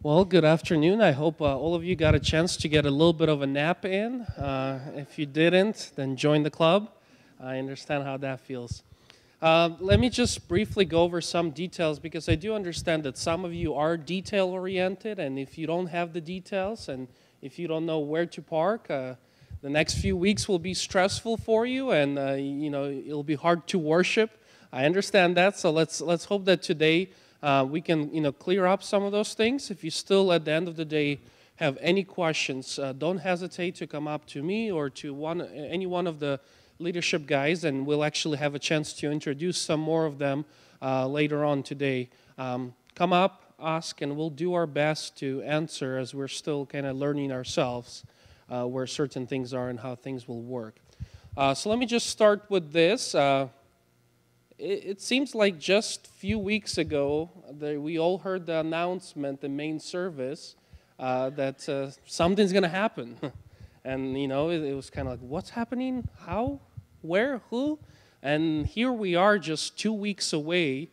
Well, good afternoon. I hope all of you got a chance to get a little bit of a nap in. If you didn't, then join the club. I understand how that feels. Let me just briefly go over some details because I do understand that some of you are detail-oriented, and if you don't have the details and if you don't know where to park, the next few weeks will be stressful for you, and it'll be hard to worship. I understand that, so let's hope that today we can clear up some of those things. If you still at the end of the day have any questions, don't hesitate to come up to me or to any one of the leadership guys, and we'll actually have a chance to introduce some more of them later on today. Come up, ask, and we'll do our best to answer as we're still kind of learning ourselves where certain things are and how things will work. So let me just start with this. It seems like just a few weeks ago we all heard the announcement, the main service, that something's going to happen. And, it was kind of like, what's happening? How? Where? Who? And here we are just 2 weeks away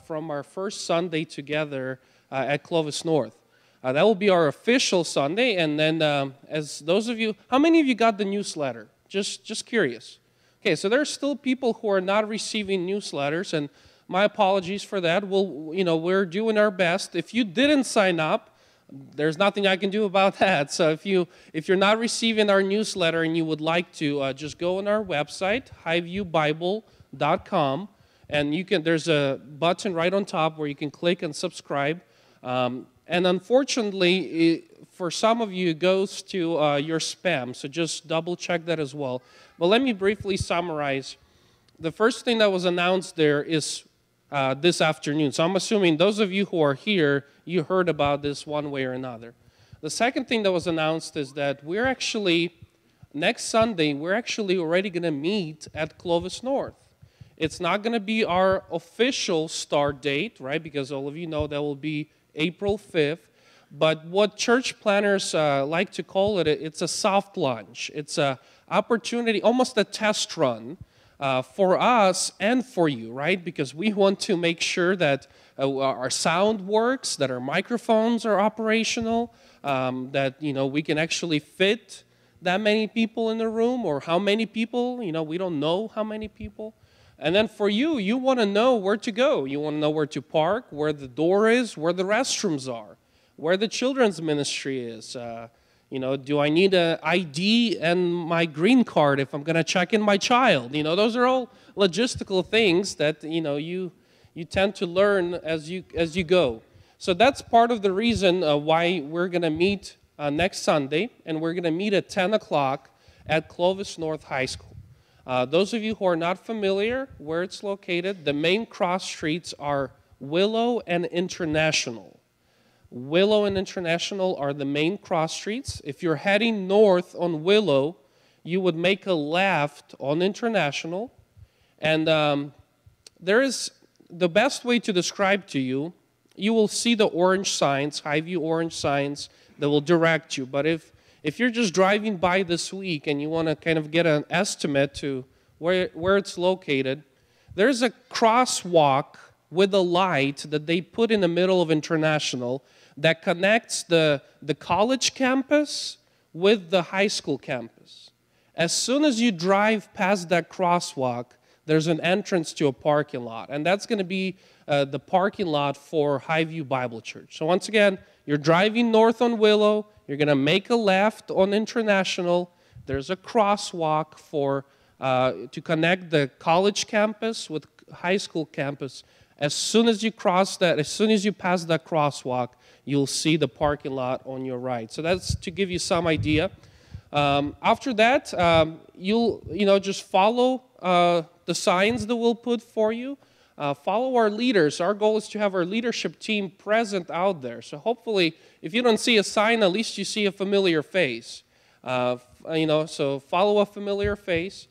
from our first Sunday together at Clovis North. That will be our official Sunday. And then as those of you, how many of you got the newsletter? Just curious. Okay, so there's still people who are not receiving newsletters, and my apologies for that. We're doing our best. If you didn't sign up, there's nothing I can do about that. So if you're not receiving our newsletter and you would like to, just go on our website, highviewbible.com, and there's a button right on top where you can click and subscribe. And unfortunately, for some of you, it goes to your spam, so just double check that as well. But let me briefly summarize. The first thing that was announced there is this afternoon. So I'm assuming those of you who are here, you heard about this one way or another. The second thing that was announced is that next Sunday, we're actually already going to meet at Clovis North. It's not going to be our official start date, right? Because all of you know that will be April 5th. But what church planners like to call it, it's a soft launch. It's an opportunity, almost a test run for us and for you, right? Because we want to make sure that our sound works, that our microphones are operational, that we can actually fit that many people in the room, or how many people. We don't know how many people. And then for you, you want to know where to go. You want to know where to park, where the door is, where the restrooms are, where the children's ministry is. Do I need an ID and my green card if I'm going to check in my child? Those are all logistical things that, you tend to learn as you go. So that's part of the reason why we're going to meet next Sunday, and we're going to meet at 10 o'clock at Clovis North High School. Those of you who are not familiar where it's located, the main cross streets are Willow and International. Willow and International are the main cross streets. If you're heading north on Willow, you would make a left on International. And there is the best way to describe to you, you will see the orange signs, Highview orange signs, that will direct you. But if you're just driving by this week and you want to kind of get an estimate to where it's located, there's a crosswalk with a light that they put in the middle of International that connects the college campus with the high school campus. As soon as you drive past that crosswalk, there's an entrance to a parking lot, and that's going to be the parking lot for Highview Bible Church. So once again, you're driving north on Willow, you're going to make a left on International. There's a crosswalk to connect the college campus with high school campus. As soon as you pass that crosswalk, you'll see the parking lot on your right. So that's to give you some idea. After that, you'll just follow the signs that we'll put for you. Follow our leaders. Our goal is to have our leadership team present out there. So hopefully, if you don't see a sign, at least you see a familiar face. So follow a familiar face.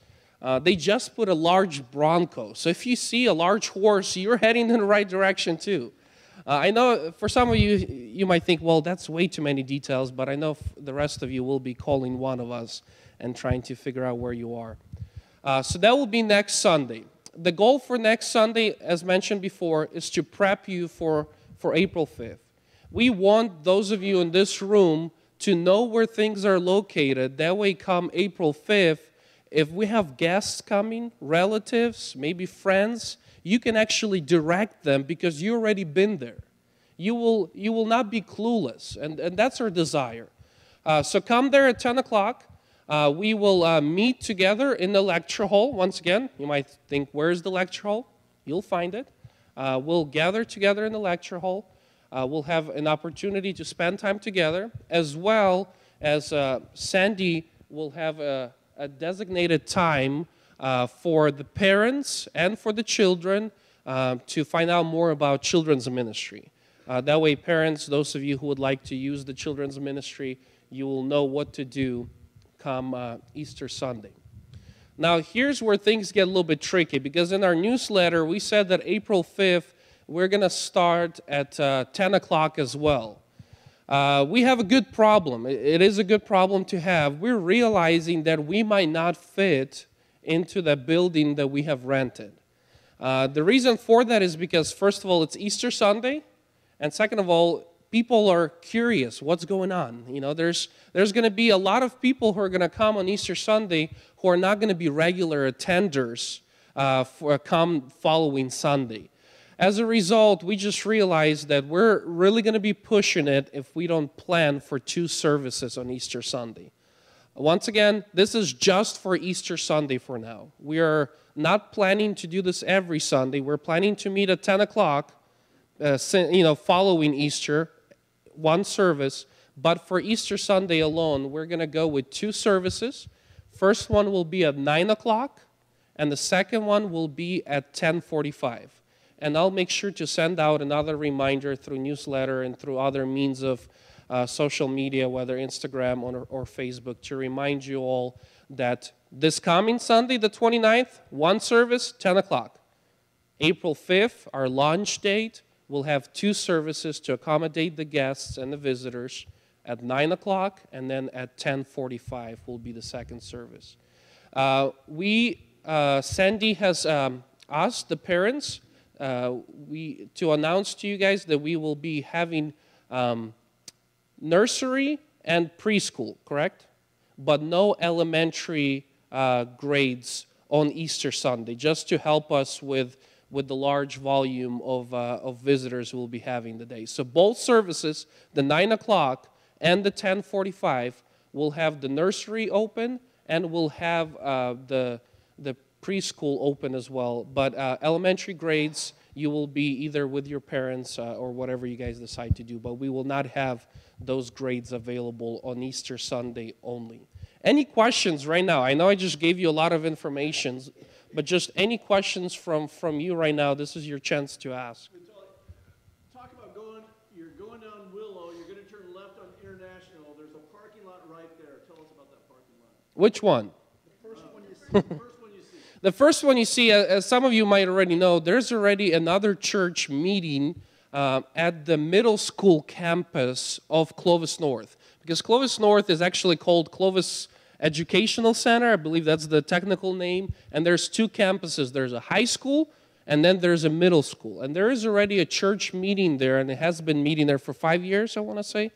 They just put a large Bronco. So if you see a large horse, you're heading in the right direction too. I know for some of you, you might think, well, that's way too many details, but I know the rest of you will be calling one of us and trying to figure out where you are. So that will be next Sunday. The goal for next Sunday, as mentioned before, is to prep you for April 5th. We want those of you in this room to know where things are located. That way, come April 5th, if we have guests coming, relatives, maybe friends, you can actually direct them because you've already been there. You will not be clueless, and that's our desire. So come there at 10 o'clock. We will meet together in the lecture hall. Once again, you might think, where's the lecture hall? You'll find it. We'll gather together in the lecture hall. We'll have an opportunity to spend time together, as well as Sandy will have a designated time for the parents and for the children to find out more about children's ministry. That way, parents, those of you who would like to use the children's ministry, you will know what to do come Easter Sunday. Now, here's where things get a little bit tricky, because in our newsletter, we said that April 5th, we're going to start at 10 o'clock as well. We have a good problem. It is a good problem to have. We're realizing that we might not fit into the building that we have rented. The reason for that is because, first of all, it's Easter Sunday, and second of all, people are curious what's going on. You know, there's going to be a lot of people who are going to come on Easter Sunday who are not going to be regular attenders for come following Sunday. As a result, we just realized that we're really going to be pushing it if we don't plan for 2 services on Easter Sunday. Once again, this is just for Easter Sunday for now. We are not planning to do this every Sunday. We're planning to meet at 10 o'clock, following Easter, 1 service. But for Easter Sunday alone, we're going to go with 2 services. First one will be at 9 o'clock, and the second one will be at 10:45. And I'll make sure to send out another reminder through newsletter and through other means of social media, whether Instagram or Facebook, to remind you all that this coming Sunday, the 29th, 1 service, 10 o'clock. April 5th, our launch date, we'll have 2 services to accommodate the guests and the visitors at 9 o'clock, and then at 10:45 will be the second service. Sandy has asked the parents to announce to you guys that we will be having nursery and preschool, correct? But no elementary grades on Easter Sunday, just to help us with the large volume of visitors we'll be having today. So both services, the 9 o'clock and the 10:45, will have the nursery open, and we'll have the preschool open as well. But elementary grades, you will be either with your parents or whatever you guys decide to do. But we will not have those grades available on Easter Sunday only. Any questions right now? I know I just gave you a lot of information, but just any questions from you right now, this is your chance to ask. Talk about you're going down Willow, you're going to turn left on International. There's a parking lot right there. Tell us about that parking lot. Which one? The first one you see. The first one you see, as some of you might already know, there's already another church meeting at the middle school campus of Clovis North. Because Clovis North is actually called Clovis Educational Center. I believe that's the technical name. And there's 2 campuses. There's a high school, and then there's a middle school. And there is already a church meeting there, and it has been meeting there for 5 years, I want to say,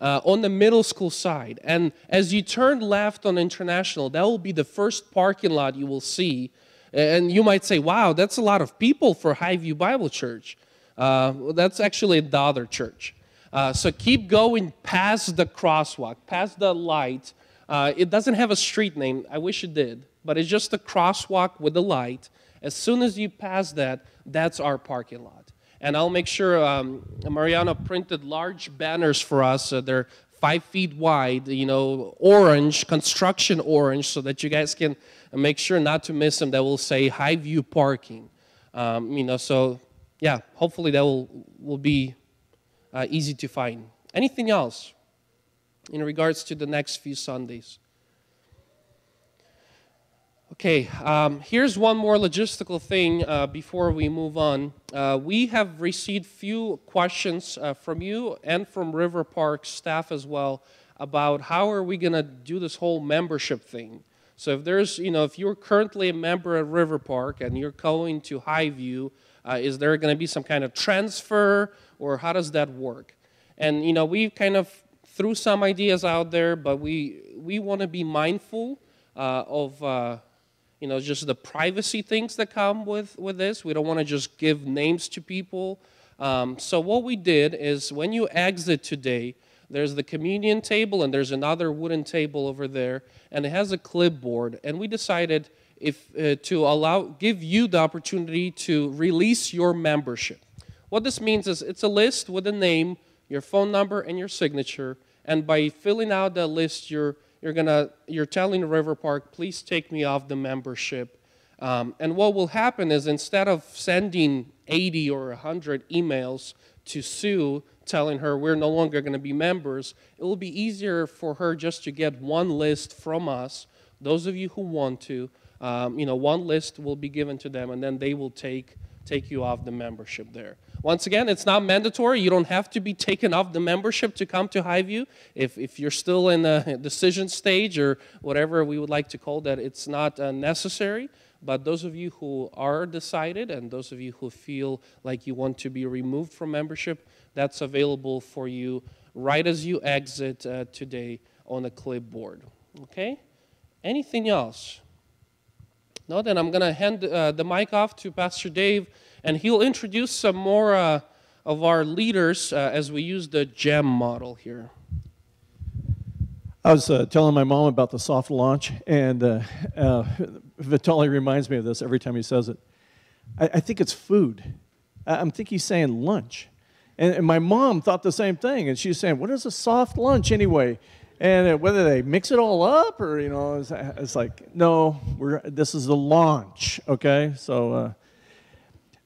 on the middle school side. And as you turn left on International, that will be the first parking lot you will see. And you might say, wow, that's a lot of people for Highview Bible Church. That's actually the other church. So keep going past the crosswalk, past the light. It doesn't have a street name. I wish it did. But it's just a crosswalk with a light. As soon as you pass that, that's our parking lot. And I'll make sure Mariana printed large banners for us. They're 5 feet wide, orange, construction orange, so that you guys can make sure not to miss them. That will say Highview Parking. So yeah, hopefully that will be easy to find. Anything else in regards to the next few Sundays? Okay, here's one more logistical thing before we move on. We have received few questions from you and from River Park staff as well about how are we going to do this whole membership thing. So if there's, if you're currently a member at River Park and you're going to Highview, is there going to be some kind of transfer, or how does that work? And we kind of threw some ideas out there, but we want to be mindful of just the privacy things that come with this. We don't want to just give names to people. So what we did is when you exit today, there's the communion table and there's another wooden table over there, and it has a clipboard. And we decided to give you the opportunity to release your membership. What this means is it's a list with a name, your phone number, and your signature. And by filling out that list, you're telling River Park, please take me off the membership. And what will happen is instead of sending 80 or 100 emails to Sue telling her we're no longer going to be members, it will be easier for her just to get one list from us. Those of you who want to, one list will be given to them, and then they will take you off the membership there. Once again, it's not mandatory. You don't have to be taken off the membership to come to Highview. If you're still in the decision stage or whatever we would like to call that, it's not necessary. But those of you who are decided and those of you who feel like you want to be removed from membership, that's available for you right as you exit today on a clipboard. Okay? Anything else? No, then I'm going to hand the mic off to Pastor Dave, and he'll introduce some more of our leaders as we use the GEM model here. I was telling my mom about the soft launch, and Vitaly reminds me of this every time he says it. I think it's food. I'm thinking he's saying lunch. And my mom thought the same thing, and she's saying, what is a soft lunch anyway? And whether they mix it all up or, it's like, no, this is a launch, okay? So,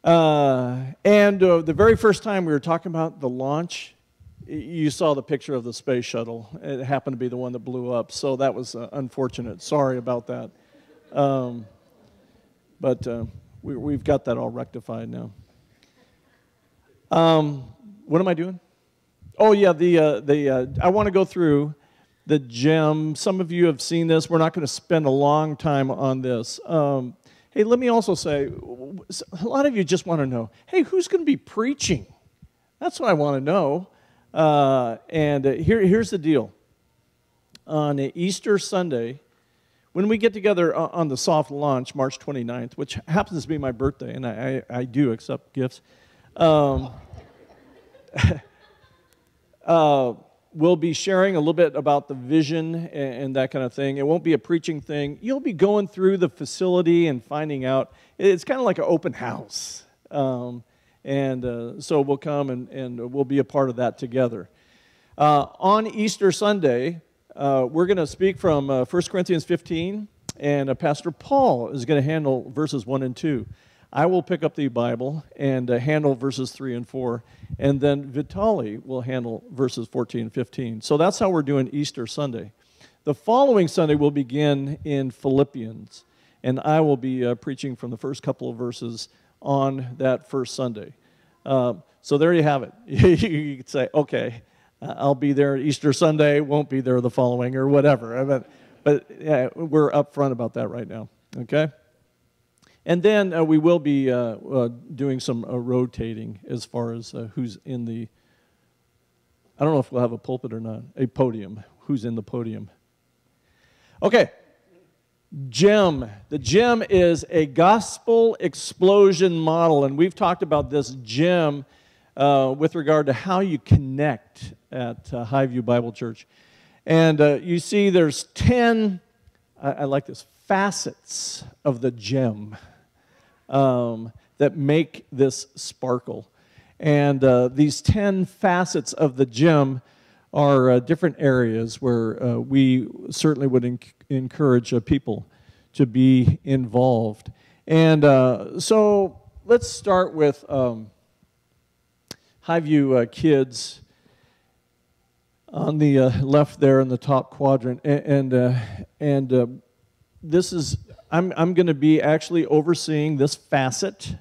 the very first time we were talking about the launch, you saw the picture of the space shuttle. It happened to be the one that blew up, so that was unfortunate. Sorry about that. But we've got that all rectified now. What am I doing? Oh, yeah, I want to go through the GEM. Some of you have seen this. We're not going to spend a long time on this. Hey, let me also say, a lot of you just want to know, hey, who's going to be preaching? That's what I want to know. Here's the deal. On Easter Sunday, when we get together on the soft launch, March 29th, which happens to be my birthday, and I do accept gifts, we'll be sharing a little bit about the vision and that kind of thing. It won't be a preaching thing. You'll be going through the facility and finding out. It's kind of like an open house. So we'll come and we'll be a part of that together. On Easter Sunday, we're going to speak from 1 Corinthians 15, and Pastor Paul is going to handle verses 1 and 2. I will pick up the Bible and handle verses 3 and 4, and then Vitaly will handle verses 14 and 15. So that's how we're doing Easter Sunday. The following Sunday we'll begin in Philippians, and I will be preaching from the first couple of verses on that first Sunday. So there you have it. You could say, okay, I'll be there Easter Sunday, won't be there the following, or whatever. But yeah, we're upfront about that right now, okay? And then we will be doing some rotating as far as who's in the, I don't know if we'll have a pulpit or not, a podium, who's in the podium. Okay, GEM. The GEM is a gospel explosion model, and we've talked about this GEM with regard to how you connect at Highview Bible Church. And you see there's 10, I like this, facets of the GEM. That make this sparkle. And these 10 facets of the GEM are different areas where we certainly would encourage people to be involved. And so let's start with Highview kids on the left there in the top quadrant. And this is... I'm going to be actually overseeing this facet,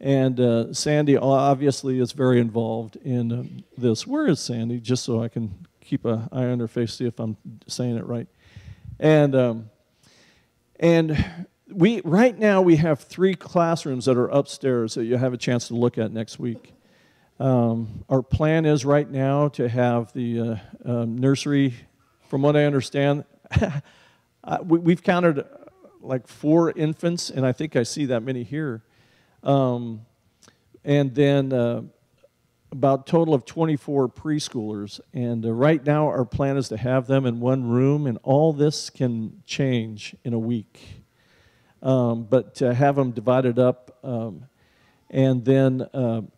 and Sandy obviously is very involved in this. Where is Sandy? Just so I can keep an eye on her face, see if I'm saying it right. And right now we have 3 classrooms that are upstairs that you'll have a chance to look at next week. Our plan is right now to have the nursery, from what I understand, we've counted like 4 infants, and I think I see that many here. And then about a total of 24 preschoolers. And right now our plan is to have them in one room, and all this can change in a week. But to have them divided up, and then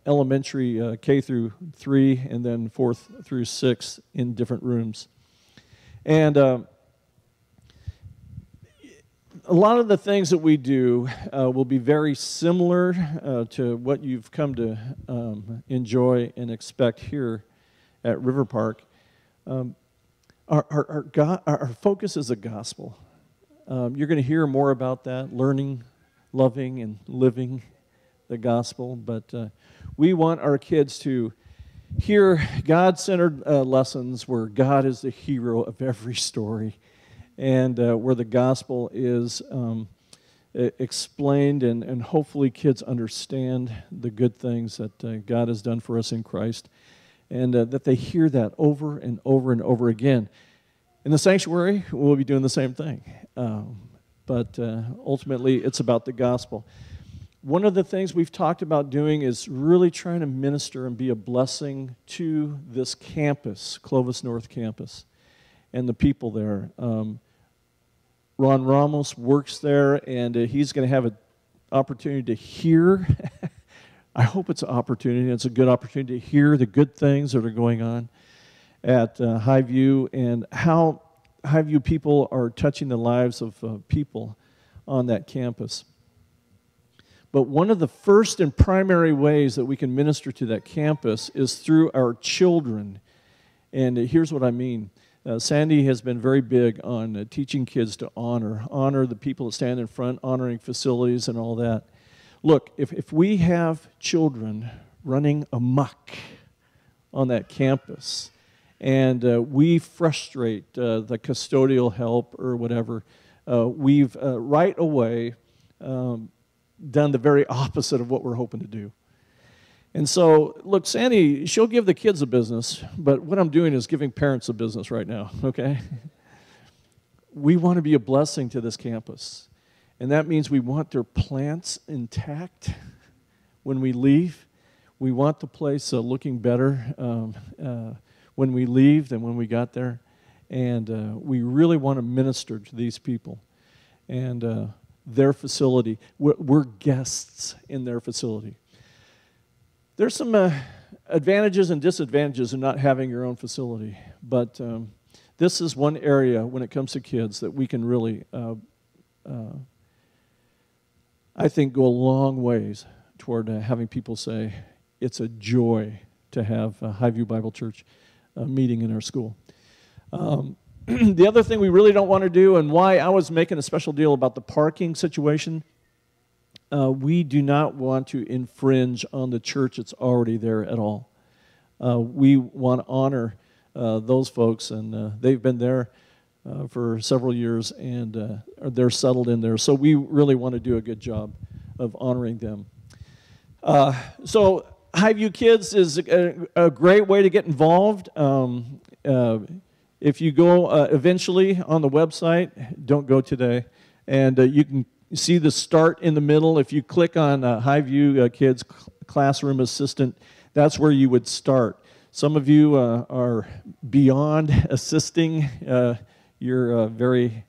elementary K through 3, and then 4th through 6 in different rooms. And a lot of the things that we do will be very similar to what you've come to enjoy and expect here at River Park. Our focus is the gospel. You're going to hear more about that, learning, loving, and living the gospel. But we want our kids to hear God-centered lessons where God is the hero of every story, and where the gospel is explained, and hopefully kids understand the good things that God has done for us in Christ, and that they hear that over and over and over again. In the sanctuary, we'll be doing the same thing, but ultimately it's about the gospel. One of the things we've talked about doing is really trying to minister and be a blessing to this campus, Clovis North Campus, and the people there. Ron Ramos works there, and he's going to have an opportunity to hear. I hope it's an opportunity. It's a good opportunity to hear the good things that are going on at Highview, and how Highview people are touching the lives of people on that campus. But one of the first and primary ways that we can minister to that campus is through our children. And here's what I mean. Sandy has been very big on teaching kids to honor the people that stand in front, honoring facilities and all that. Look, if we have children running amok on that campus, and we frustrate the custodial help or whatever, we've right away done the very opposite of what we're hoping to do. And so, look, Sandy, she'll give the kids a business, but what I'm doing is giving parents a business right now, okay? We want to be a blessing to this campus, and that means we want their plants intact when we leave. We want the place looking better when we leave than when we got there, and we really want to minister to these people and their facility. We're guests in their facility. There's some advantages and disadvantages in not having your own facility, but this is one area when it comes to kids that we can really, I think, go a long ways toward having people say, it's a joy to have Highview Bible Church meeting in our school. The other thing we really don't want to do, and why I was making a special deal about the parking situation, we do not want to infringe on the church that's already there at all. We want to honor those folks, and they've been there for several years, and they're settled in there. So we really want to do a good job of honoring them. So Highview Kids is a great way to get involved. If you go eventually on the website, don't go today, and you can see the start in the middle. If you click on Highview Kids Classroom Assistant, that's where you would start. Some of you are beyond assisting. You're very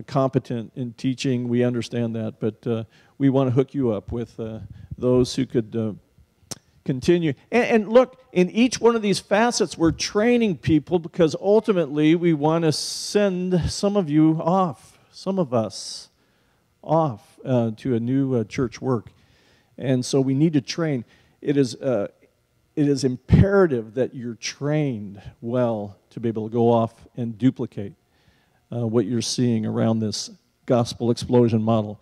competent in teaching. We understand that, but we want to hook you up with those who could continue. And look, in each one of these facets, we're training people because ultimately we want to send some of you off, some of us off to a new church work. And so we need to train. It is imperative that you're trained well to be able to go off and duplicate what you're seeing around this gospel explosion model.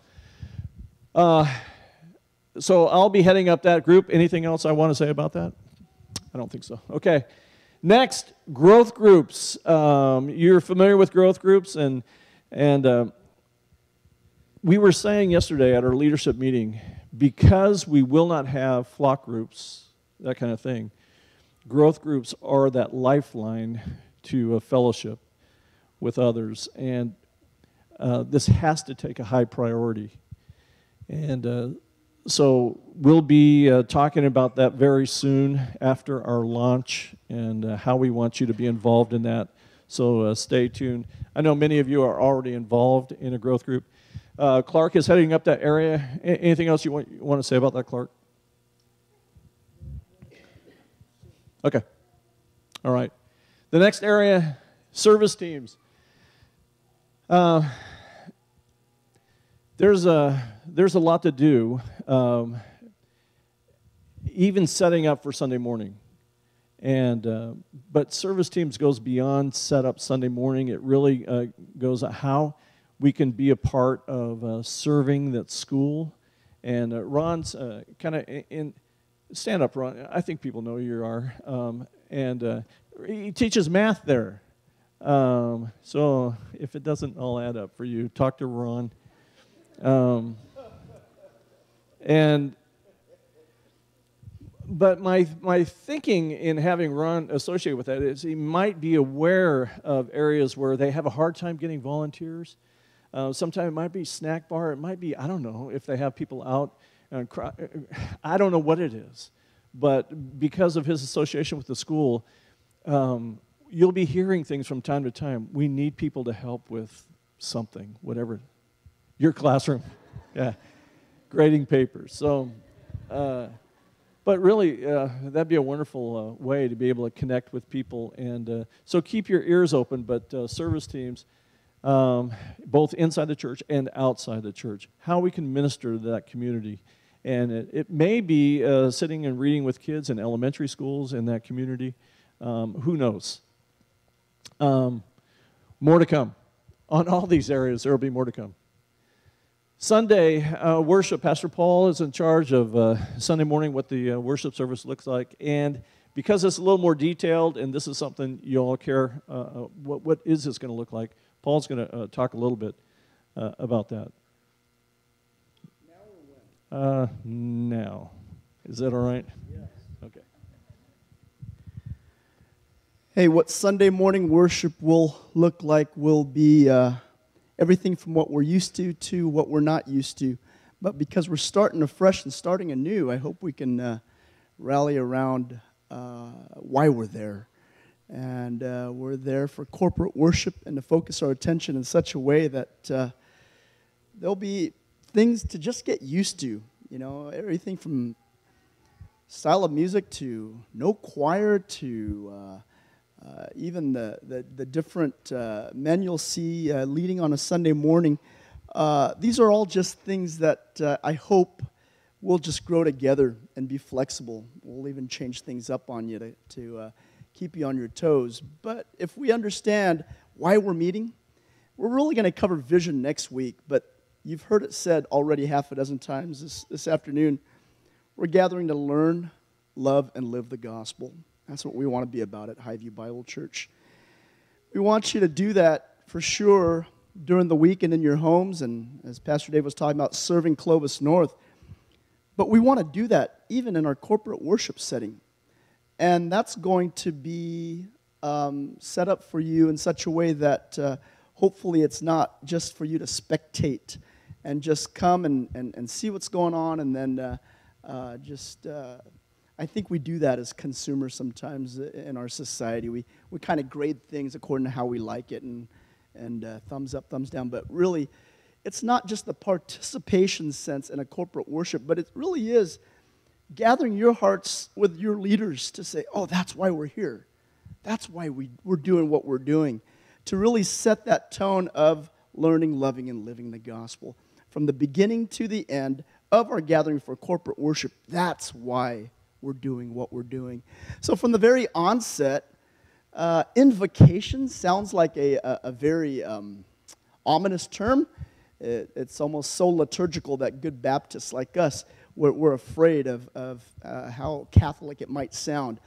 So I'll be heading up that group. Anything else I want to say about that? I don't think so. Okay. Next, growth groups. You're familiar with growth groups, and we were saying yesterday at our leadership meeting, because we will not have flock groups, that kind of thing, growth groups are that lifeline to a fellowship with others. And this has to take a high priority. And so we'll be talking about that very soon after our launch and how we want you to be involved in that. So stay tuned. I know many of you are already involved in a growth group. Clark is heading up that area. Anything else you want to say about that, Clark? Okay. All right. The next area, service teams. There's a lot to do, even setting up for Sunday morning. And but service teams goes beyond set up Sunday morning. It really goes how we can be a part of serving that school. And Ron's kind of in stand up, Ron. I think people know who you are. And he teaches math there. So if it doesn't all add up for you, talk to Ron. But my thinking in having Ron associated with that is he might be aware of areas where they have a hard time getting volunteers. Sometimes it might be snack bar. It might be, I don't know, if they have people out. I don't know what it is. But because of his association with the school, you'll be hearing things from time to time. We need people to help with something, whatever. Your classroom, yeah, grading papers. So, but really, that'd be a wonderful way to be able to connect with people. And so keep your ears open, but service teams, both inside the church and outside the church, how we can minister to that community. And it may be sitting and reading with kids in elementary schools in that community. Who knows? More to come. On all these areas, there will be more to come. Sunday worship, Pastor Paul is in charge of Sunday morning, what the worship service looks like. And because it's a little more detailed, and this is something you all care, what is this going to look like? Paul's going to talk a little bit about that. Now or when? Now. Is that all right? Yes. Okay. Hey, what Sunday morning worship will look like will be everything from what we're used to what we're not used to. But because we're starting afresh and starting anew, I hope we can rally around why we're there. And we're there for corporate worship and to focus our attention in such a way that there'll be things to just get used to. You know, everything from style of music to no choir to even the different men you'll see leading on a Sunday morning. These are all just things that I hope we'll just grow together and be flexible. We'll even change things up on you to keep you on your toes. But if we understand why we're meeting, we're really going to cover vision next week. But you've heard it said already half a dozen times this afternoon. We're gathering to learn, love, and live the gospel. That's what we want to be about at Highview Bible Church. We want you to do that for sure during the week and in your homes, and as Pastor Dave was talking about, serving Clovis North. But we want to do that even in our corporate worship setting. And that's going to be set up for you in such a way that hopefully it's not just for you to spectate and just come and see what's going on and then I think we do that as consumers sometimes in our society. We kind of grade things according to how we like it and thumbs up, thumbs down. But really, it's not just the participation sense in a corporate worship, but it really is gathering your hearts with your leaders to say, oh, that's why we're here. That's why we're doing what we're doing. To really set that tone of learning, loving, and living the gospel. From the beginning to the end of our gathering for corporate worship, that's why we're doing what we're doing. So from the very onset, invocation sounds like a very ominous term. It's almost so liturgical that good Baptists like us, we're afraid of how Catholic it might sound.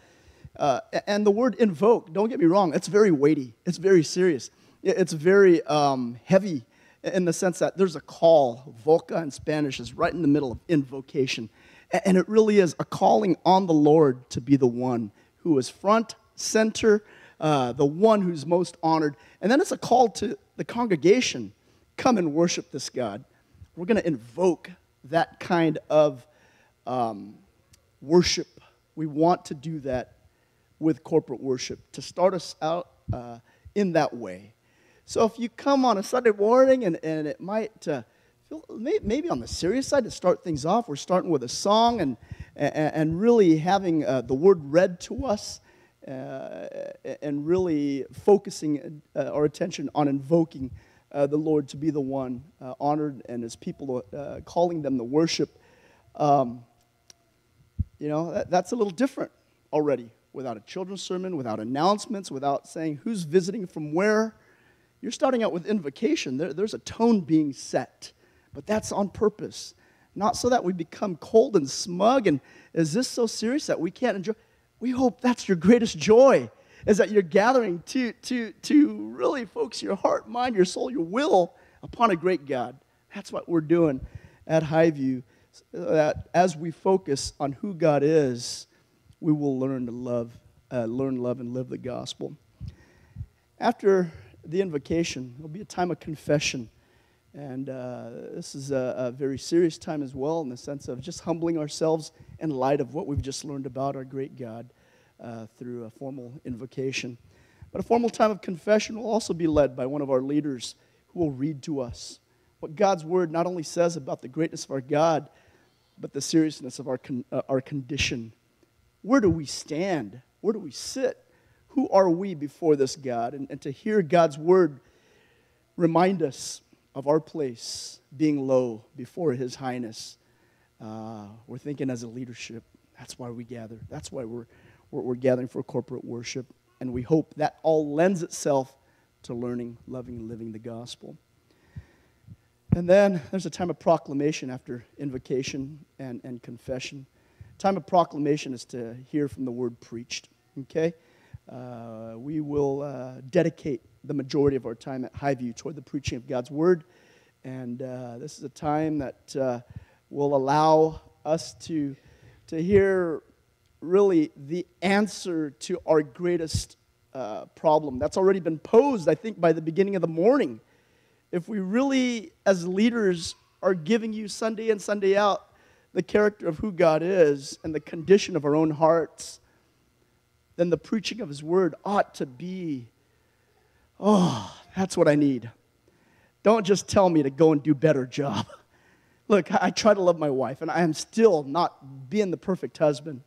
And the word invoke, don't get me wrong, it's very weighty. It's very serious. It's very heavy. in the sense that there's a call. Voca in Spanish is right in the middle of invocation. And it really is a calling on the Lord to be the one who is front, center, the one who's most honored. And then it's a call to the congregation, come and worship this God. We're going to invoke that kind of worship. We want to do that with corporate worship, to start us out in that way. So if you come on a Sunday morning and it might feel maybe on the serious side to start things off, we're starting with a song and really having the word read to us and really focusing our attention on invoking the Lord to be the one honored and his people calling them to worship. That's a little different already. Without a children's sermon, without announcements, without saying who's visiting from where. You're starting out with invocation. There's a tone being set. But that's on purpose. Not so that we become cold and smug and is this so serious that we can't enjoy? We hope that's your greatest joy, is that you're gathering to really focus your heart, mind, your soul, your will upon a great God. That's what we're doing at Highview. That as we focus on who God is, we will learn to love, and live the gospel. After the invocation, there'll be a time of confession. And this is a very serious time as well, in the sense of just humbling ourselves in light of what we've just learned about our great God through a formal invocation. But a formal time of confession will also be led by one of our leaders who will read to us what God's word not only says about the greatness of our God, but the seriousness of our condition. Where do we stand? Where do we sit? Who are we before this God? And to hear God's word remind us of our place being low before his highness. We're thinking as a leadership, that's why we gather. That's why we're gathering for corporate worship. And we hope that all lends itself to learning, loving, and living the gospel. And then there's a time of proclamation after invocation and confession. Time of proclamation is to hear from the word preached, okay? We will dedicate the majority of our time at Highview toward the preaching of God's word. And this is a time that will allow us to hear really the answer to our greatest problem. That's already been posed, I think, by the beginning of the morning. If we really, as leaders, are giving you Sunday in, Sunday out, the character of who God is and the condition of our own hearts, then the preaching of his word ought to be, that's what I need. Don't just tell me to go and do a better job. Look, I try to love my wife, and I am still not being the perfect husband.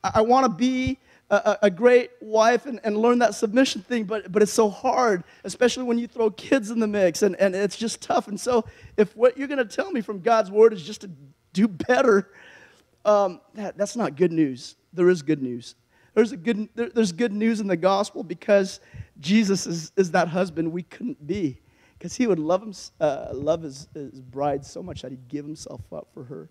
I want to be a great wife and learn that submission thing, but it's so hard, especially when you throw kids in the mix, and it's just tough. And so if what you're going to tell me from God's word is just to do better, that's not good news. There is good news. There's good news in the gospel because Jesus is that husband we couldn't be, because he would love his bride so much that he'd give himself up for her.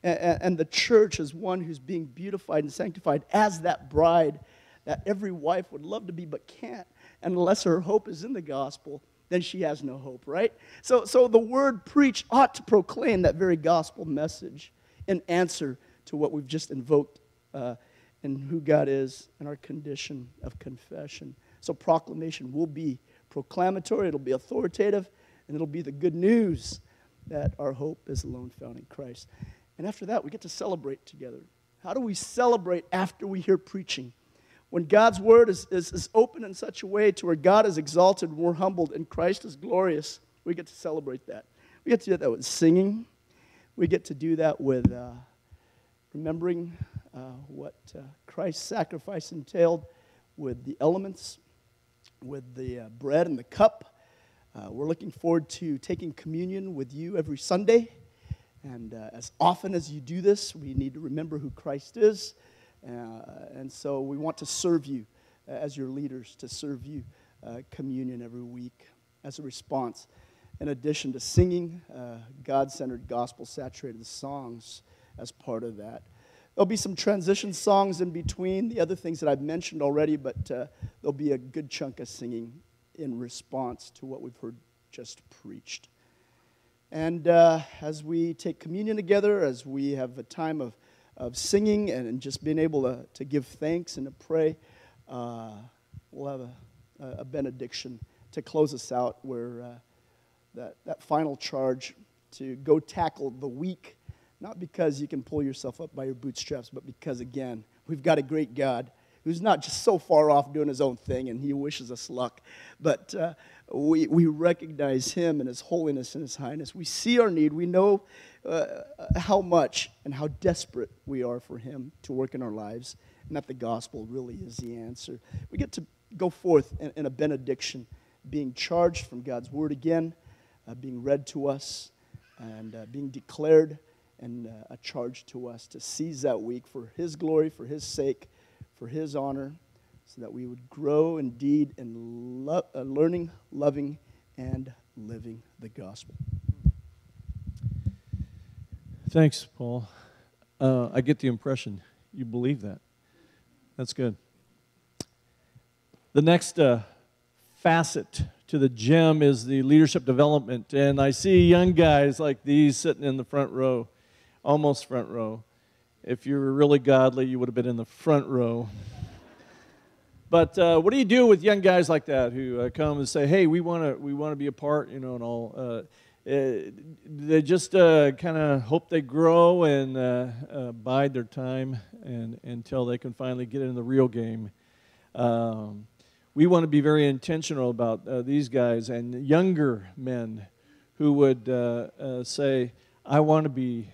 And the church is one who's being beautified and sanctified as that bride that every wife would love to be but can't. And unless her hope is in the gospel, then she has no hope, right? So the word preach ought to proclaim that very gospel message in answer to what we've just invoked and who God is and our condition of confession. So proclamation will be proclamatory, it'll be authoritative, and it'll be the good news that our hope is alone found in Christ. And after that, we get to celebrate together. How do we celebrate after we hear preaching? When God's word is open in such a way to where God is exalted and we're humbled and Christ is glorious, we get to celebrate that. We get to do that with singing. We get to do that with remembering what Christ's sacrifice entailed, with the elements, with the bread and the cup. We're looking forward to taking communion with you every Sunday. And as often as you do this, we need to remember who Christ is. And so we want to serve you as your leaders, to serve you communion every week as a response. In addition to singing God-centered, gospel-saturated songs as part of that. There'll be some transition songs in between, the other things that I've mentioned already, but there'll be a good chunk of singing in response to what we've heard just preached. And as we take communion together, as we have a time of singing and just being able to give thanks and to pray, we'll have a benediction to close us out, where that final charge to go tackle the week, not because you can pull yourself up by your bootstraps, but because, again, we've got a great God who's not just so far off doing his own thing and he wishes us luck, but we recognize him and his holiness and his highness. We see our need. We know how much and how desperate we are for him to work in our lives, and that the gospel really is the answer. We get to go forth in a benediction, being charged from God's word again, being read to us, and being declared and a charge to us to seize that week for his glory, for his sake, for his honor, so that we would grow indeed in learning, loving, and living the gospel. Thanks, Paul. I get the impression you believe that. That's good. The next facet to the gem is the leadership development. And I see young guys like these sitting in the front row, almost front row. If you were really godly, you would have been in the front row. But what do you do with young guys like that who come and say, "Hey, we want to be a part," and all? They just kind of hope they grow and bide their time until they can finally get in the real game. We want to be very intentional about these guys and younger men who would say, "I want to be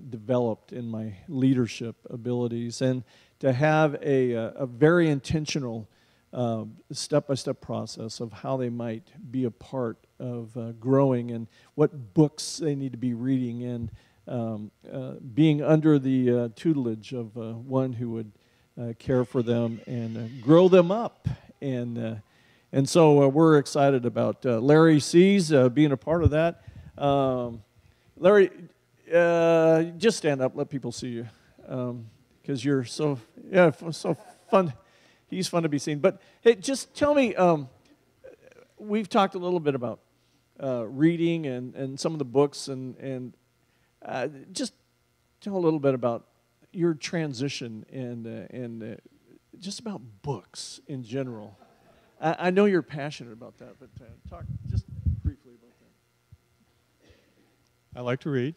developed in my leadership abilities," and to have a very intentional step-by-step process of how they might be a part of growing and what books they need to be reading, and being under the tutelage of one who would care for them and grow them up. And so we're excited about Larry C's being a part of that. Larry, just stand up, let people see you, because you're so fun. He's fun to be seen. But hey, just tell me, we've talked a little bit about reading and some of the books, and just tell a little bit about your transition and just about books in general. I know you're passionate about that, but talk just briefly about that. I like to read.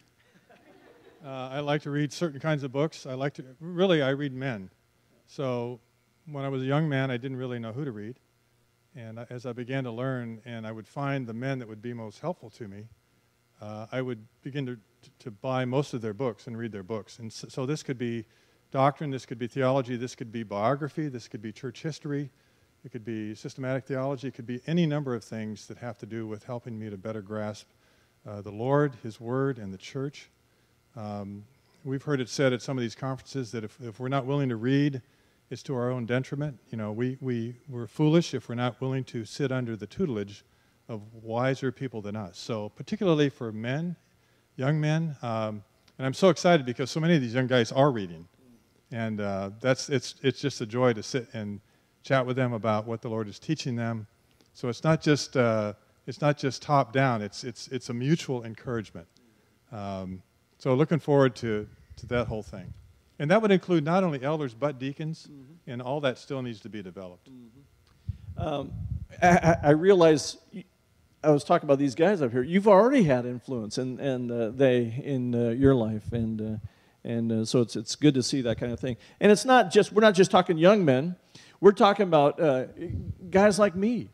I like to read certain kinds of books. I read men. So when I was a young man, I didn't really know who to read. And as I began to learn, and I would find the men that would be most helpful to me, I would begin to buy most of their books and read their books. And so this could be doctrine, this could be theology, this could be biography, this could be church history, it could be systematic theology, it could be any number of things that have to do with helping me to better grasp the Lord, His Word, and the church. We've heard it said at some of these conferences that if we're not willing to read, it's to our own detriment. You know, we're foolish if we're not willing to sit under the tutelage of wiser people than us. So particularly for men, young men, and I'm so excited because so many of these young guys are reading. And it's just a joy to sit and chat with them about what the Lord is teaching them. So it's not just top down. It's a mutual encouragement. So looking forward to that whole thing, and that would include not only elders but deacons, and all that still needs to be developed. I realize I was talking about these guys up here. You've already had influence, and they in your life, and so it's good to see that kind of thing. And it's not just we're not just talking young men. We're talking about guys like me.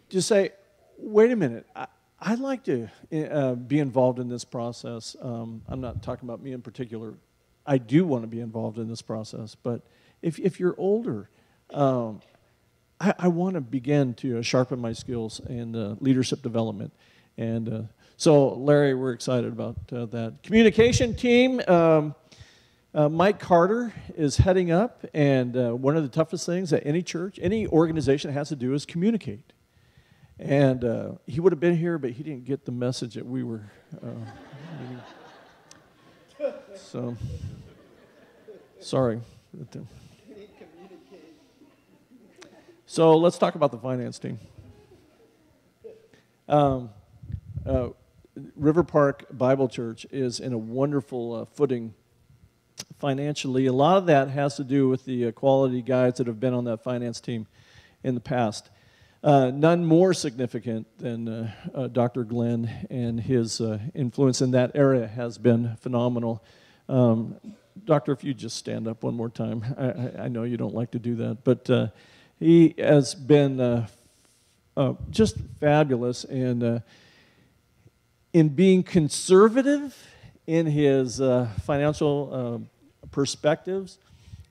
To say, wait a minute, I'd like to be involved in this process. I'm not talking about me in particular. I do want to be involved in this process. But if you're older, I want to begin to sharpen my skills and leadership development. And so, Larry, we're excited about that. Communication team, Mike Carter is heading up, and one of the toughest things that any church, any organization has to do is communicate. And he would have been here, but he didn't get the message that we were reading. So, sorry. So let's talk about the finance team. Um, uh, River Park Bible Church is in a wonderful footing financially. A lot of that has to do with the quality guys that have been on that finance team in the past. None more significant than Dr. Glenn, and his influence in that area has been phenomenal. Doctor, if you just stand up one more time. I know you don't like to do that, but he has been just fabulous in being conservative in his financial perspectives.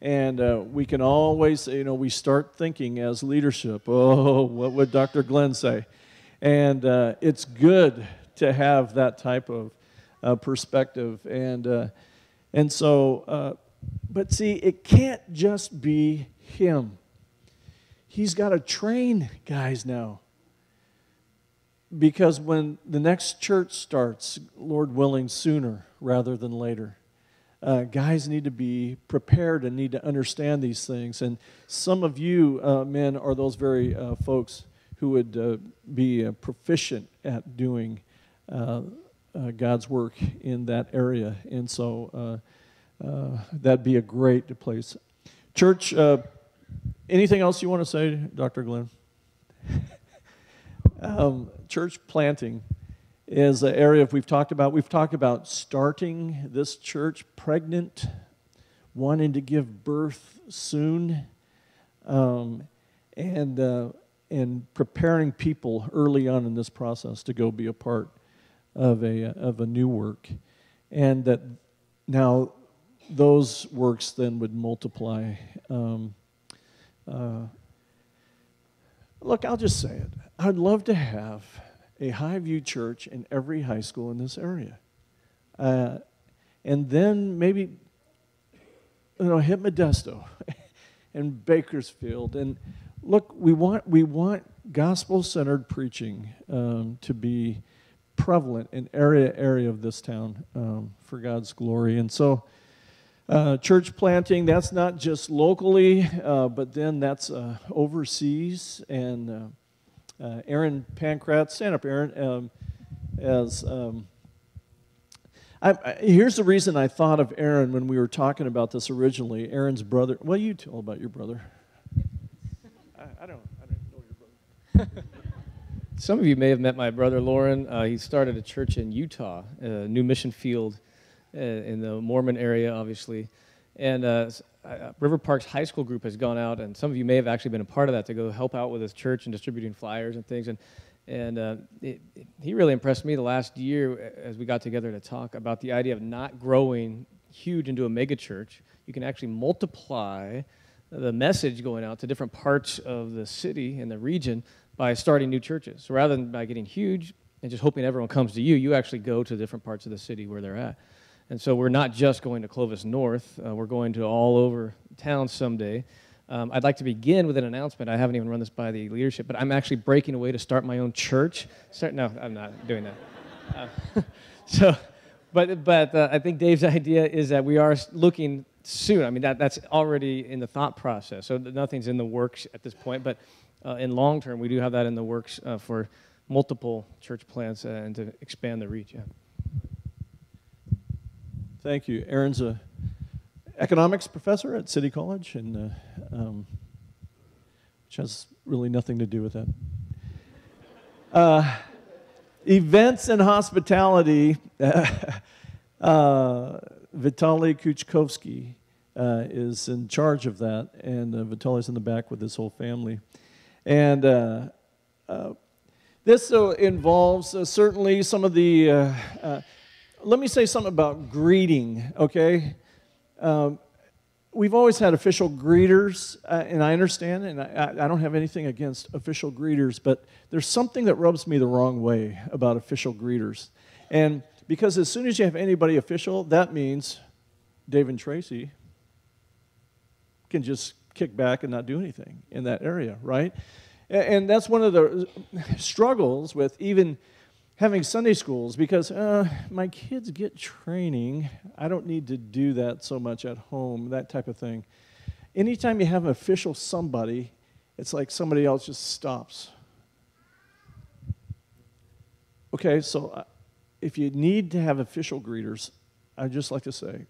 And we can always, we start thinking as leadership, oh, what would Dr. Glenn say? And it's good to have that type of perspective. And so, but see, it can't just be him. He's got to train guys now. Because when the next church starts, Lord willing, sooner rather than later, guys need to be prepared and need to understand these things. And some of you men are those very folks who would be proficient at doing God's work in that area. And so that'd be a great place. Church, anything else you want to say, Dr. Glenn? Church planting is an area we've talked about. We've talked about starting this church pregnant, wanting to give birth soon, and preparing people early on in this process to go be a part of a new work, and that now those works then would multiply. Look, I'll just say it. I'd love to have a Highview church in every high school in this area. And then maybe, hit Modesto and Bakersfield. And look, we want gospel-centered preaching to be prevalent in area of this town for God's glory. And so church planting, that's not just locally, but then that's overseas. And Aaron Pankratz, stand up, Aaron. Here's the reason I thought of Aaron when we were talking about this originally. Aaron's brother. Well, you tell about your brother. I don't know your brother. Some of you may have met my brother, Lauren. He started a church in Utah, a new mission field in the Mormon area, obviously. And River Park's high school group has gone out, and some of you may have actually been a part of that, to go help out with his church and distributing flyers and things. And he really impressed me the last year as we got together to talk about the idea of not growing huge into a mega church. You can actually multiply the message going out to different parts of the city and the region by starting new churches. So rather than by getting huge and just hoping everyone comes to you, you actually go to different parts of the city where they're at. And so we're not just going to Clovis North. We're going to all over town someday. I'd like to begin with an announcement. I haven't even run this by the leadership, but I'm actually breaking away to start my own church. No, I'm not doing that. But I think Dave's idea is that we are looking soon. I mean, that's already in the thought process. So nothing's in the works at this point. But in long term, we do have that in the works for multiple church plants and to expand the reach. Yeah. Thank you. Aaron's a economics professor at City College, and which has really nothing to do with that. Events and hospitality, Vitaly Kuchkovsky is in charge of that, and Vitaly's in the back with his whole family. And this involves certainly some of the... let me say something about greeting, okay? We've always had official greeters, and I understand, and I don't have anything against official greeters, but there's something that rubs me the wrong way about official greeters. And because as soon as you have anybody official, that means Dave and Tracy can just kick back and not do anything in that area, right? And that's one of the struggles with even having Sunday schools, because my kids get training. I don't need to do that so much at home, that type of thing. Anytime you have an official somebody, it's like somebody else just stops. Okay, so if you need to have official greeters, I'd just like to say,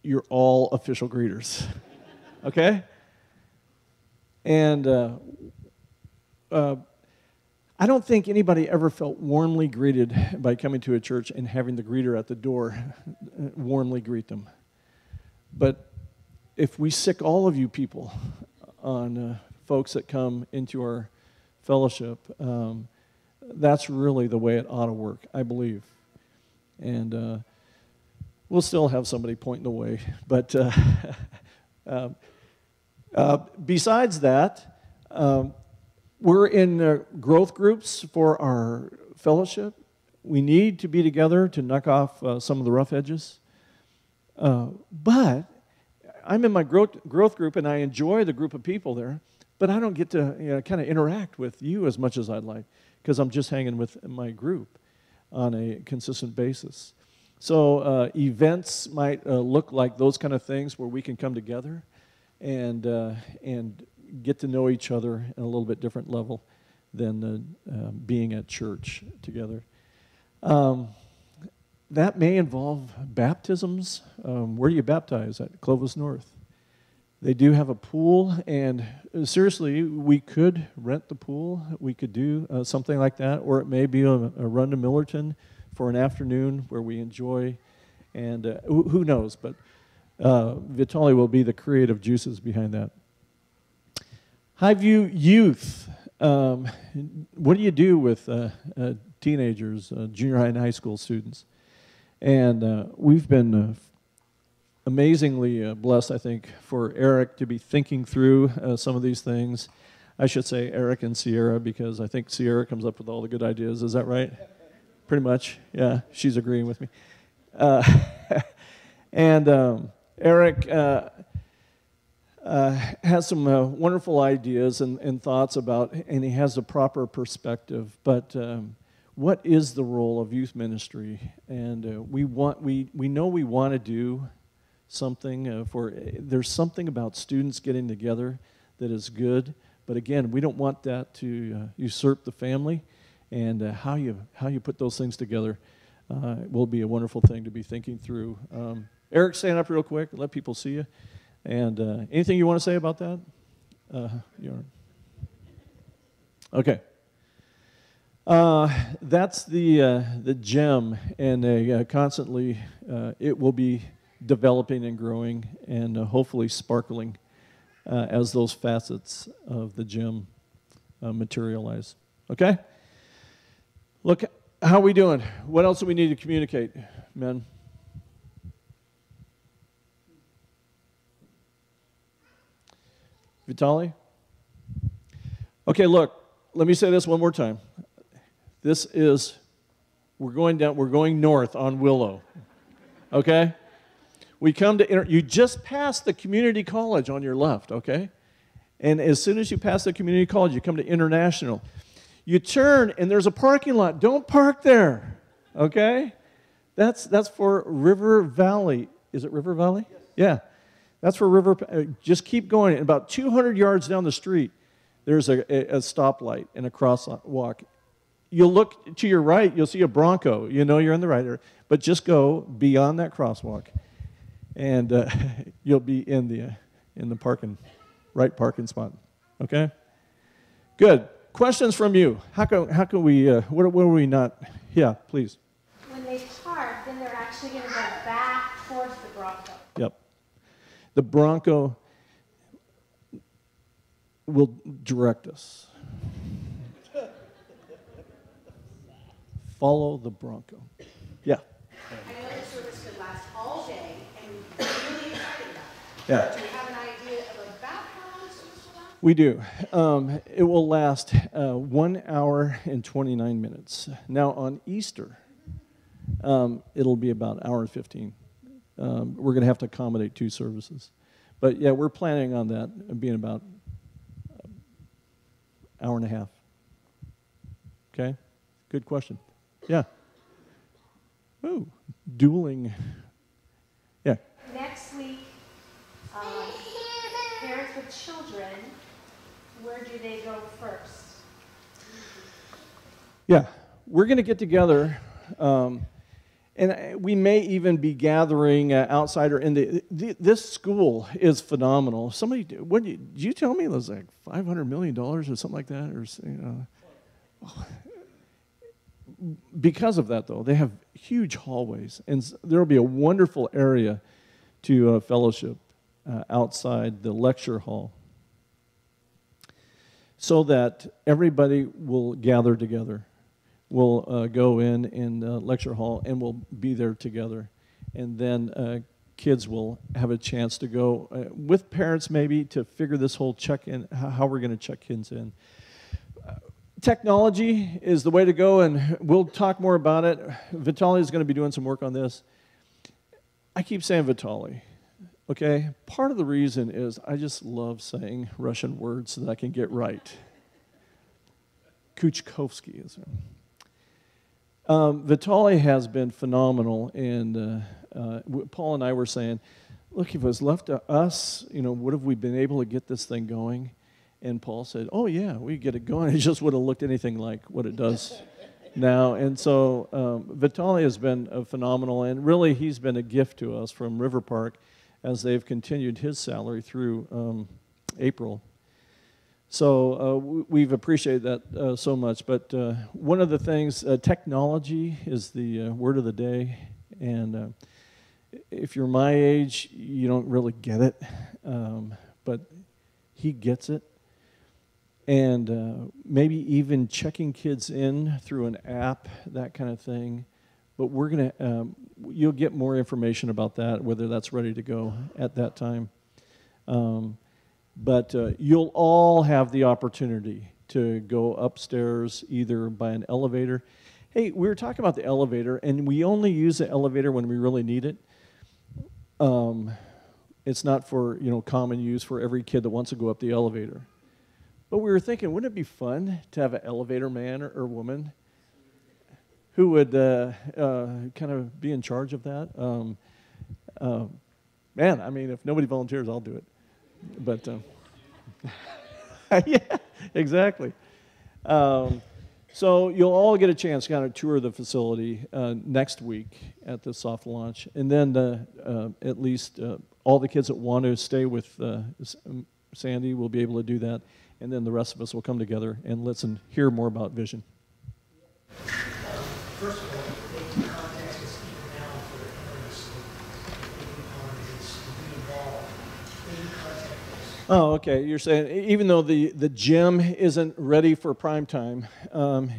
you're all official greeters. Okay? And I don't think anybody ever felt warmly greeted by coming to a church and having the greeter at the door warmly greet them. But if we sick all of you people on folks that come into our fellowship, that's really the way it ought to work, I believe. And we'll still have somebody pointing the way. But besides that, we're in growth groups for our fellowship. We need to be together to knock off some of the rough edges. But I'm in my growth group, and I enjoy the group of people there, but I don't get to kind of interact with you as much as I'd like because I'm just hanging with my group on a consistent basis. So events might look like those kind of things where we can come together and get to know each other at a little bit different level than being at church together. That may involve baptisms. Where do you baptize? At Clovis North. They do have a pool, and seriously, we could rent the pool. We could do something like that, or it may be a run to Millerton for an afternoon where we enjoy, and who knows, but Vitali will be the creative juices behind that. Highview Youth. What do you do with teenagers, junior high and high school students? And we've been amazingly blessed, I think, for Eric to be thinking through some of these things. I should say Eric and Sierra, because I think Sierra comes up with all the good ideas. Is that right? Pretty much. Yeah, she's agreeing with me. And Eric has some wonderful ideas and thoughts about, and he has a proper perspective. But what is the role of youth ministry? And we know we want to do something there's something about students getting together that is good. But again, we don't want that to usurp the family. And how you put those things together will be a wonderful thing to be thinking through. Eric, stand up real quick. Let people see you. And anything you want to say about that? Okay. That's the gem, and constantly it will be developing and growing and hopefully sparkling as those facets of the gem materialize. Okay? Look, how are we doing? What else do we need to communicate, men? Vitali? Okay, look, let me say this one more time. We're going north on Willow. Okay? We come to, you just passed the community college on your left, okay? And as soon as you pass the community college, you come to International. You turn, and there's a parking lot. Don't park there, okay? That's for River Valley. Is it River Valley? Yes. Yeah. That's for River. Just keep going. And about 200 yards down the street, there's a stoplight and a crosswalk. You'll look to your right, you'll see a Bronco. You know you're in the right area. But just go beyond that crosswalk, and you'll be in the right parking spot. Okay? Good. Questions from you? How can we? What are we not? Yeah, please. When they park, then they're actually going to go back towards the Bronco. Yep. The Bronco will direct us. Follow the Bronco. Yeah. I know the service could last all day, and we're really excited about it. Yeah. Do you have an idea of about how long the service will last? We do. It will last 1 hour and 29 minutes. Now, on Easter, it'll be about 1 hour and 15. We're going to have to accommodate 2 services. But, yeah, we're planning on that being about 1 hour and a half. Okay? Good question. Yeah. Ooh, dueling. Yeah. Next week, parents with children, where do they go first? Yeah. we're going to get together, and we may even be gathering outside or in this school is phenomenal. Somebody, did you tell me it was like $500 million or something like that? Or, because of that, though, they have huge hallways, and there will be a wonderful area to fellowship outside the lecture hall so that everybody will gather together. We'll go in the lecture hall, and we'll be there together. And then kids will have a chance to go with parents maybe to figure this whole check-in, how we're going to check kids in. Technology is the way to go, and we'll talk more about it. Vitaly is going to be doing some work on this. I keep saying Vitaly, okay? Part of the reason is I just love saying Russian words so that I can get right. Kuchkovsky is it. Vitaly has been phenomenal, and Paul and I were saying, look, if it was left to us, would have we been able to get this thing going? And Paul said, oh, yeah, we get it going. It just would have looked anything like what it does now. And so Vitaly has been phenomenal, and really he's been a gift to us from River Park as they've continued his salary through April. So we've appreciated that so much. But one of the things, technology is the word of the day. And if you're my age, you don't really get it. But he gets it. And maybe even checking kids in through an app, that kind of thing. But we're going to, you'll get more information about that, whether that's ready to go at that time. But you'll all have the opportunity to go upstairs either by an elevator. Hey, we were talking about the elevator, and we only use the elevator when we really need it. It's not for, common use for every kid that wants to go up the elevator. But we were thinking, wouldn't it be fun to have an elevator man or woman who would kind of be in charge of that? Man, I mean, if nobody volunteers, I'll do it. But, yeah, exactly. So you'll all get a chance to kind of tour the facility next week at the soft launch. And then at least all the kids that want to stay with Sandy will be able to do that. And then the rest of us will come together and hear more about vision. First of all, they can contact us even now for interest in being involved. They can contact us. Oh, okay. You're saying even though the gym isn't ready for prime time,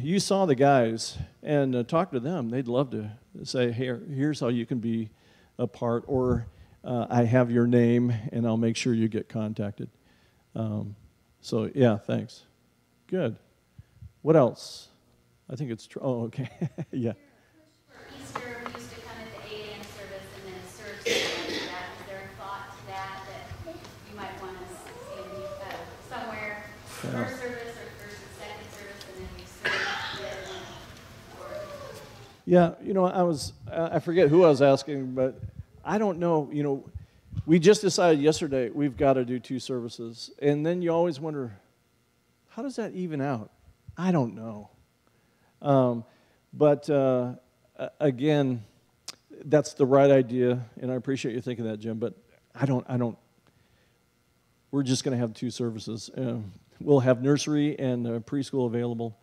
you saw the guys and talk to them. They'd love to say, hey, here's how you can be a part, or I have your name and I'll make sure you get contacted. So, yeah, thanks. Good. What else? I think it's true. Oh, okay. Yeah. For Easter, we used to come at the 8 a.m. service and then serve something like that. Is there a thought to that you might want to see somewhere, first service or first and second service, and then we serve the other one? Or Yeah, I forget who I was asking, but I don't know, we just decided yesterday we've got to do 2 services. And then you always wonder, how does that even out? I don't know. But again, that's the right idea, and I appreciate you thinking that, Jim, but I don't, we're just going to have 2 services. We'll have nursery and preschool available.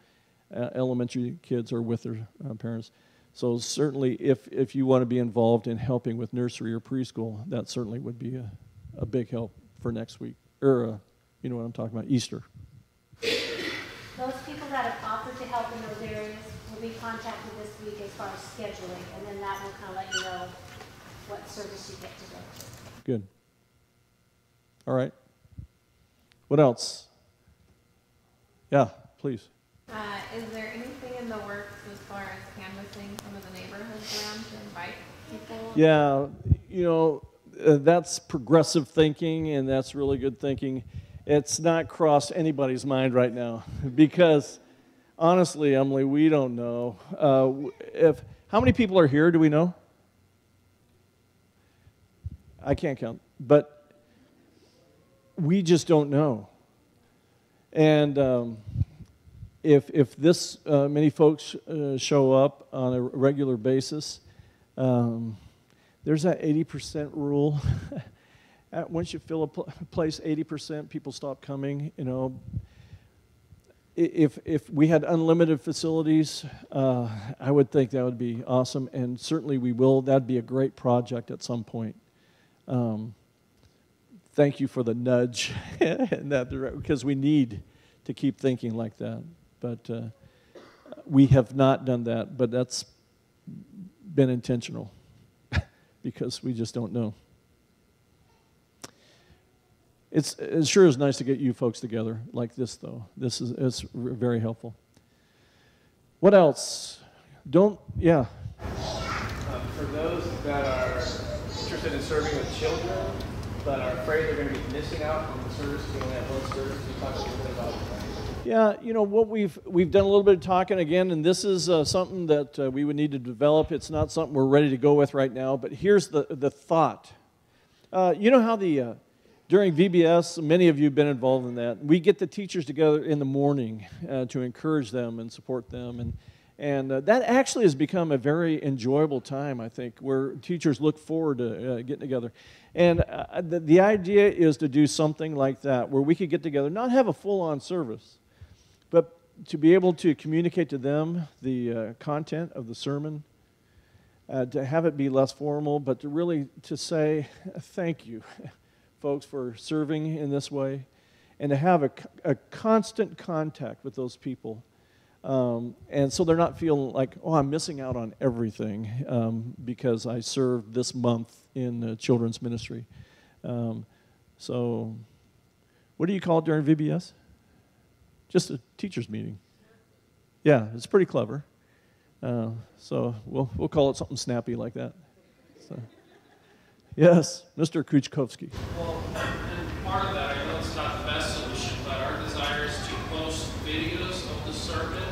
Elementary kids are with their parents. So certainly, if you want to be involved in helping with nursery or preschool, that certainly would be a big help for next week, or you know what I'm talking about, Easter. Those people that have offered to help in those areas will be contacted this week as far as scheduling, and then that will kind of let you know what service you get to go to. Good. All right. What else? Yeah, please. Is there anything in the works as far as canvassing some of the neighborhoods around to invite people? Yeah, that's progressive thinking, and that's really good thinking. It's not crossed anybody's mind right now because, honestly, Emily, we don't know. How many people are here, do we know? I can't count, but we just don't know. And if this many folks show up on a regular basis, there's that 80% rule. Once you fill a place 80%, people stop coming. You know, if we had unlimited facilities, I would think that would be awesome, and certainly we will. That'd be a great project at some point. Thank you for the nudge in that direction, because we need to keep thinking like that. But we have not done that, but that's been intentional because we just don't know. It sure is nice to get you folks together like this, though. This is very helpful. What else? Yeah. For those that are interested in serving with children, but are afraid they're going to be missing out on the service, we only have one service, can you talk a little bit about that? Yeah, you know, what we've done a little bit of talking again, and this is something that we would need to develop. It's not something we're ready to go with right now, but here's the thought. You know how during VBS, many of you have been involved in that. We get the teachers together in the morning to encourage them and support them, and that actually has become a very enjoyable time, I think, where teachers look forward to getting together. And the idea is to do something like that, where we could get together, not have a full-on service, but to be able to communicate to them the content of the sermon, to have it be less formal, but to really to say thank you, folks, for serving in this way, and to have a constant contact with those people. And so they're not feeling like, oh, I'm missing out on everything because I served this month in children's ministry. So what do you call it during VBS? Just a teacher's meeting. Yeah, it's pretty clever. So we'll call it something snappy like that. So, yes, Mr. Kuchkowski. Well, and part of that, I know it's not the best solution, but our desire is to post videos of the sermon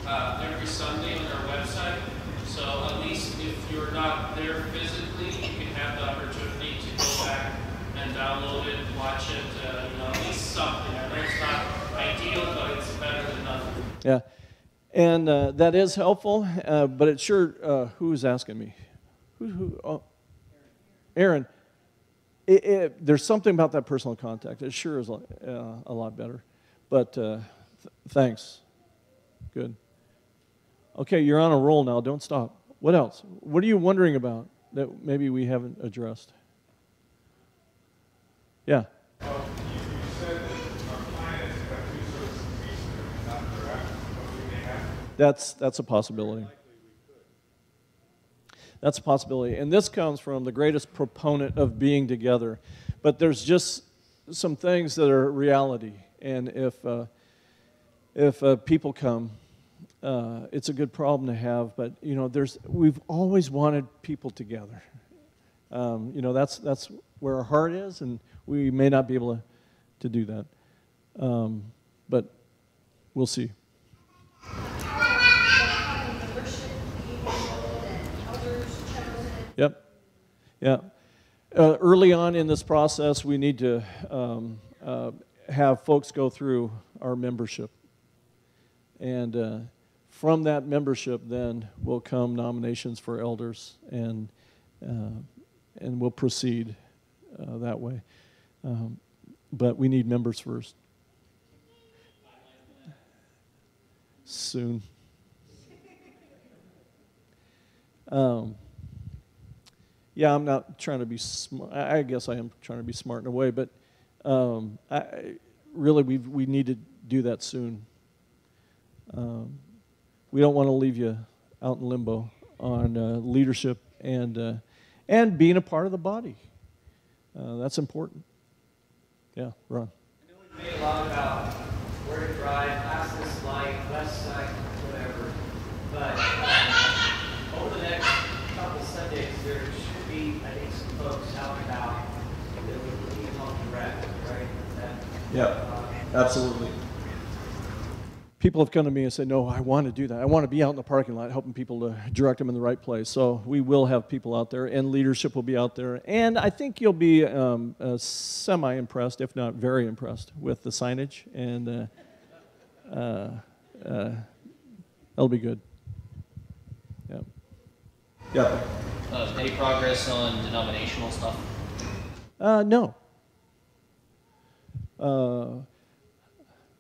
every Sunday on our website. So at least if you're not there physically, you can have the opportunity to go back and download it, watch it, at least something. I know it's not ideal, but it's better than nothing. Yeah, and that is helpful, but it sure, who's asking me? Oh, Aaron. There's something about that personal contact. It sure is a lot better, but thanks. Good. Okay, you're on a roll now. Don't stop. What else? What are you wondering about that maybe we haven't addressed? Yeah. Well, you said that our plan is to have 2 services a week. Is that correct? What we may have? That's a possibility. That's a possibility. And this comes from the greatest proponent of being together. But there's just some things that are reality. And if people come, it's a good problem to have. But, we've always wanted people together. That's where our heart is, and we may not be able to do that. But we'll see. Yep. Yeah. Early on in this process, we need to have folks go through our membership. And from that membership, then, will come nominations for elders, and we'll proceed that way. But we need members first. Soon. Yeah, I'm not trying to be smart. I guess I am trying to be smart in a way, but we need to do that soon. We don't want to leave you out in limbo on leadership and being a part of the body. That's important. Yeah, Ron. I know we've made a lot about where to drive, past this light, west side, whatever. But over the next couple Sundays, there should be, I think, some folks out and about that would need help direct, right? Yeah, absolutely. People have come to me and said, no, I want to do that. I want to be out in the parking lot helping people to direct them in the right place. So we will have people out there, and leadership will be out there. And I think you'll be semi-impressed, if not very impressed, with the signage. And that'll be good. Yeah. Yeah. Any progress on denominational stuff? No.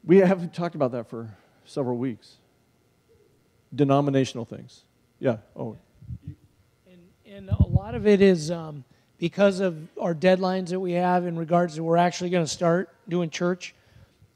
We haven't talked about that for several weeks. Denominational things. Yeah. Oh. And a lot of it is because of our deadlines that we have in regards to we're actually going to start doing church.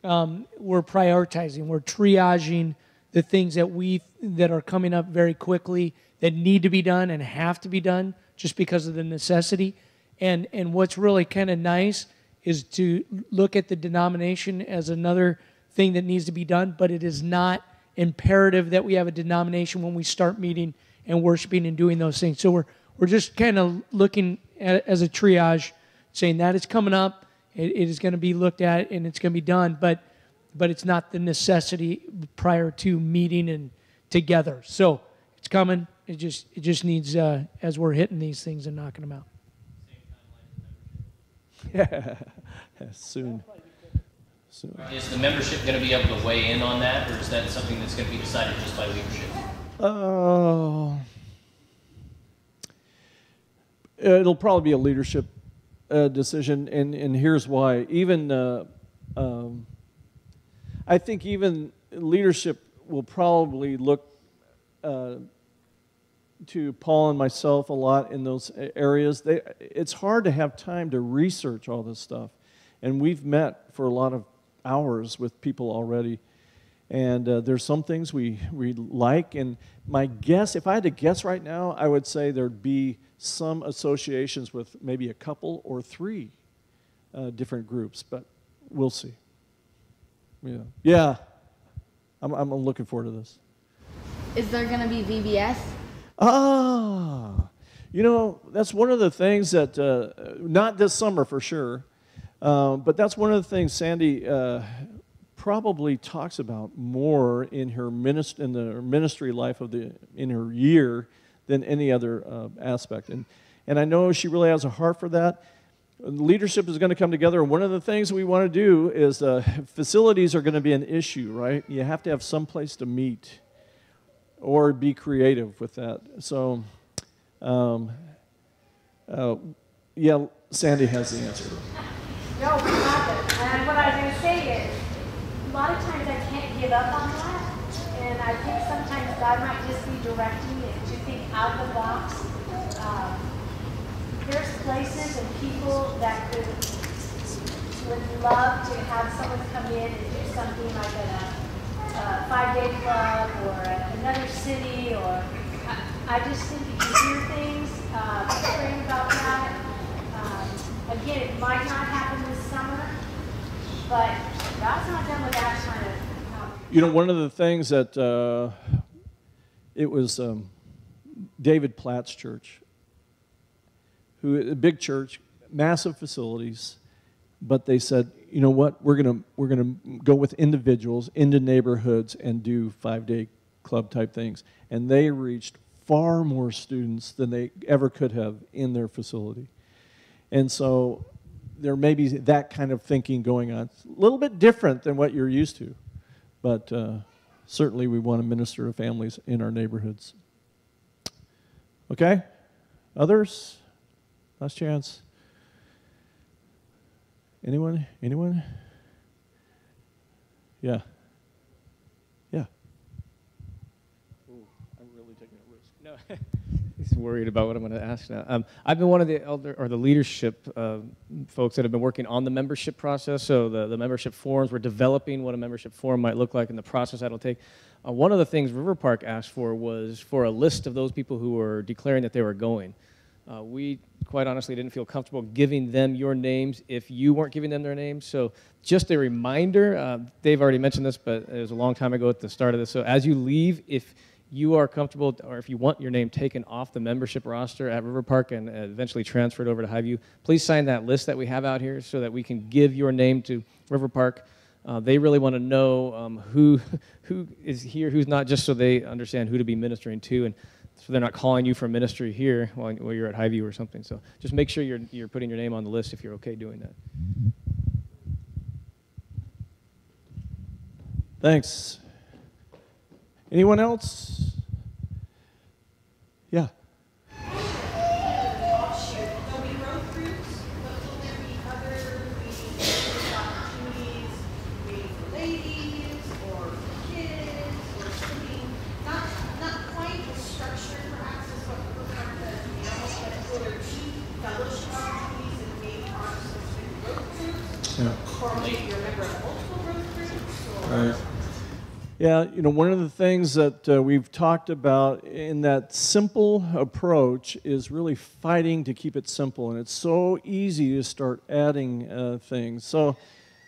We're prioritizing. We're triaging the things that are coming up very quickly that need to be done and have to be done just because of the necessity. And what's really kind of nice is to look at the denomination as another thing that needs to be done, but it is not imperative that we have a denomination when we start meeting and worshiping and doing those things. So we're just kind of looking at as a triage, saying that is coming up, it is going to be looked at, and it's going to be done, but it's not the necessity prior to meeting and together. So it's coming. It just needs, as we're hitting these things and knocking them out. Yeah, soon. Is the membership going to be able to weigh in on that, or is that something that's going to be decided just by leadership? It'll probably be a leadership decision, and here's why. Even I think even leadership will probably look to Paul and myself a lot in those areas. It's hard to have time to research all this stuff, and we've met for a lot of hours with people already, and there's some things we like, and my guess, if I had to guess right now, I would say there'd be some associations with maybe a couple or three different groups, but we'll see. Yeah. I'm looking forward to this. Is there going to be VBS? That's one of the things that, not this summer for sure, but that's one of the things Sandy probably talks about more in her in the ministry life in her year than any other aspect. And I know she really has a heart for that. Leadership is going to come together, and one of the things we want to do is facilities are going to be an issue, right? You have to have some place to meet or be creative with that. So, yeah, Sandy has the answer. No, we haven't. And what I was going to say is, a lot of times I can't give up on that, and I think sometimes God might just be directing me to think out of the box. There's places and people that would love to have someone come in and do something like a 5-day club or another city, or I just think if you hear things, praying about that. Again, it might not happen this summer, but God's not done with that kind of. One of the things that it was David Platt's church, a big church, massive facilities, but they said, you know what, we're gonna go with individuals into neighborhoods and do 5-day club type things, and they reached far more students than they ever could have in their facility. And so there may be that kind of thinking going on. It's a little bit different than what you're used to, but certainly we want to minister to families in our neighborhoods. Okay? Others? Last chance. Anyone? Yeah. Yeah. Ooh, I'm really taking a risk. No. He's worried about what I'm going to ask now. I've been one of the leadership folks that have been working on the membership process. So the membership forms, we're developing what a membership form might look like and the process that'll take. One of the things River Park asked for was for a list of those people who were declaring that they were going. We quite honestly didn't feel comfortable giving them your names if you weren't giving them their names. So just a reminder, Dave already mentioned this, but it was a long time ago at the start of this. So as you leave, if you are comfortable or if you want your name taken off the membership roster at River Park and eventually transferred over to Highview, please sign that list that we have out here so that we can give your name to River Park. They really want to know who is here, who's not, just so they understand who to be ministering to, and so they're not calling you for ministry here while you're at Highview or something. So just make sure you're putting your name on the list if you're okay doing that. Thanks. Anyone else? Yeah. Offshoot, there'll be growth groups, but will there be other opportunities, maybe for ladies or for kids or something, not quite as structured perhaps as what we look at now, but will there be fellowship opportunities and maybe on some growth groups? Yeah. Or maybe you're a member of multiple growth groups? Or Right. Yeah, one of the things that we've talked about in that simple approach is really fighting to keep it simple. And it's so easy to start adding things. So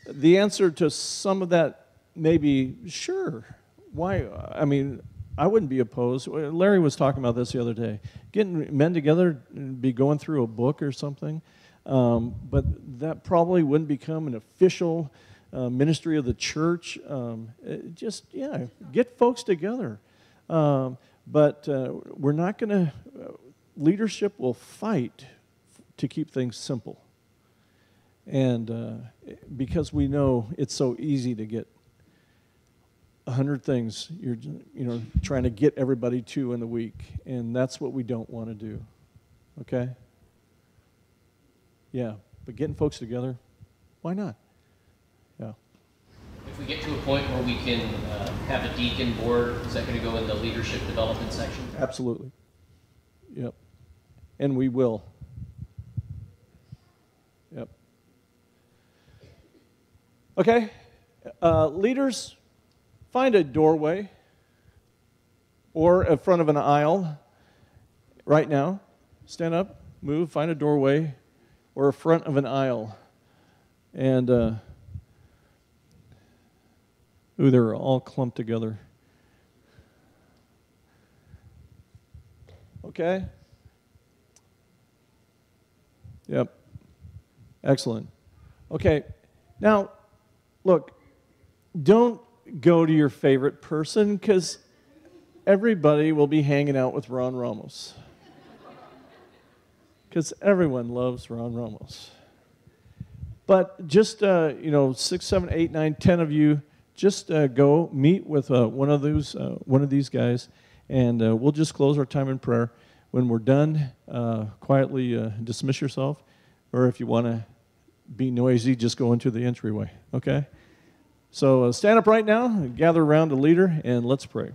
the answer to some of that may be, sure. Why? I mean, I wouldn't be opposed. Larry was talking about this the other day. Getting men together and be going through a book or something. But that probably wouldn't become an official ministry of the church. Get folks together. But we're not going to, leadership will fight to keep things simple. And because we know it's so easy to get 100 things you're trying to get everybody to in the week. And that's what we don't want to do. Okay? Yeah, but getting folks together, why not? Yeah. If we get to a point where we can have a deacon board, is that going to go in the leadership development section? Absolutely. Yep. And we will. Yep. Okay. Leaders, find a doorway or in front of an aisle right now. Stand up, move, find a doorway or a front of an aisle. And, they're all clumped together. Okay? Yep. Excellent. Okay. Now, look, don't go to your favorite person because everybody will be hanging out with Ron Ramos. Because everyone loves Ron Ramos. But just, 6, 7, 8, 9, 10 of you, just go meet with one of these guys, and we'll just close our time in prayer. When we're done, quietly dismiss yourself, or if you want to be noisy, just go into the entryway, okay? So stand up right now, gather around a leader, and let's pray.